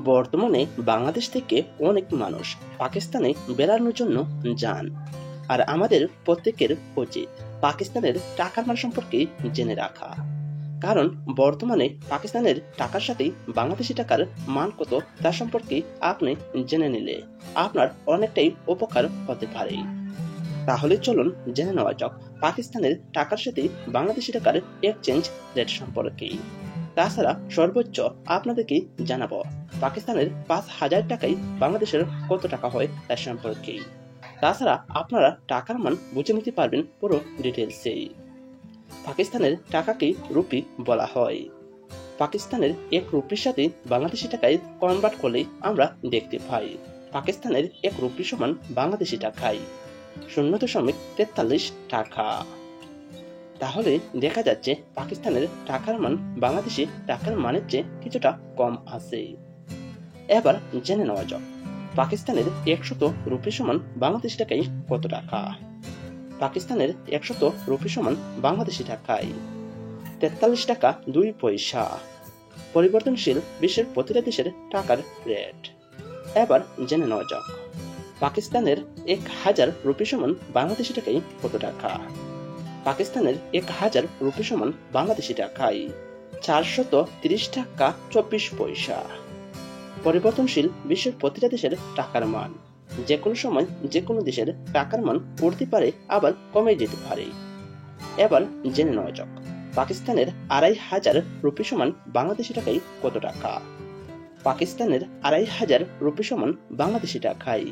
বর্তমানে বাংলাদেশ থেকে অনেক মানুষ পাকিস্তানে বেড়ানোর জন্য যান, আর আমাদের প্রত্যেকের উচিত পাকিস্তানের টাকার মান সম্পর্কে জেনে রাখা। কারণ বর্তমানে পাকিস্তানের টাকার সাথে বাংলাদেশি টাকার মান কত তা সম্পর্কে আপনি জেনে নিলে আপনার অনেকটাই উপকার হতে পারে। তাহলে চলুন জেনে নেওয়া যাক পাকিস্তানের টাকার সাথে বাংলাদেশি টাকার এক্সচেঞ্জ রেট সম্পর্কে। তাছাড়া সর্বোচ্চ আপনাদেরকে জানাবো পাকিস্তানের 5,000 টাকায় বাংলাদেশের কত টাকা হয় তা সম্পর্কে। তাছাড়া আপনারা টাকার মান বুঝে নিতে পারবেন পুরো ডিটেলসে। পাকিস্তানের টাকাকে রুপি বলা হয়। পাকিস্তানের 1 রুপির সাথে বাংলাদেশি টাকায় কনভার্ট করলে আমরা দেখতে পাই পাকিস্তানের 1 রুপি সমান বাংলাদেশি টাকায় 0.43 টাকা। তাহলে দেখা যাচ্ছে পাকিস্তানের টাকার মান বাংলাদেশি টাকার মানের চেয়ে কিছুটা কম আছে। এবার জেনে নেওয়া যাক পাকিস্তানের 100 রুপি সমান বাংলাদেশি টাকায় কত টাকা। পাকিস্তানের 100 রুপি সমান বাংলাদেশি টাকায় 43 টাকা 2 পয়সা। পরিবর্তনশীল বিশ্বের প্রতিটা দেশের টাকার রেট। এবার জেনে নেওয়া যাক পাকিস্তানের 1000 রুপি সমান বাংলাদেশি টাকায় কত টাকা। পাকিস্তানের 1000 রুপি সমান বাংলাদেশি টাকায় 430 টাকা 24 পয়সা। পরিবর্তনশীল বিশ্বের প্রতিটা দেশের টাকার মান। যে কোনো সময় যে কোনো দেশের টাকার মান পড়তে পারে, আবার কমে যেতে পারে। এবার জেনে নেওয়া যাক পাকিস্তানের 2500 রুপি সমান বাংলাদেশি টাকায় কত টাকা। পাকিস্তানের 2500 রুপি সমান বাংলাদেশি টাকায়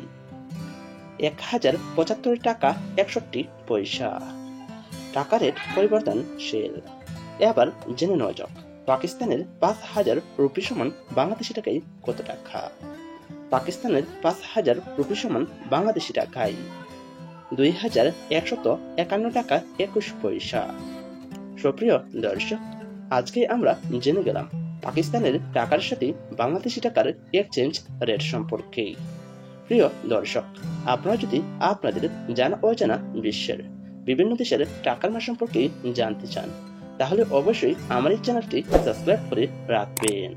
1075 টাকা 61 পয়সা। টাকা রেট পরিবর্তনশীল। এবার জেনে নেওয়া যাক পাকিস্তানের 5000 রুপি সমান বাংলাদেশি টাকায় কত টাকা। পাকিস্তানের 5000 রুপি সমান বাংলাদেশি টাকায় 2151 টাকা 21 পয়সা। সুপ্রিয় দর্শক, আজকে আমরা জেনে গেলাম পাকিস্তানের টাকার সাথে বাংলাদেশি টাকার এক্সচেঞ্জ রেট সম্পর্কে। প্রিয় দর্শক, আপনারা যদি আপনাদের জানা অজানা বিশ্বের বিভিন্ন দেশের টাকার মান সম্পর্কে জানতে চান, তাহলে অবশ্যই আমার এই চ্যানেলটি সাবস্ক্রাইব করে রাখবেন।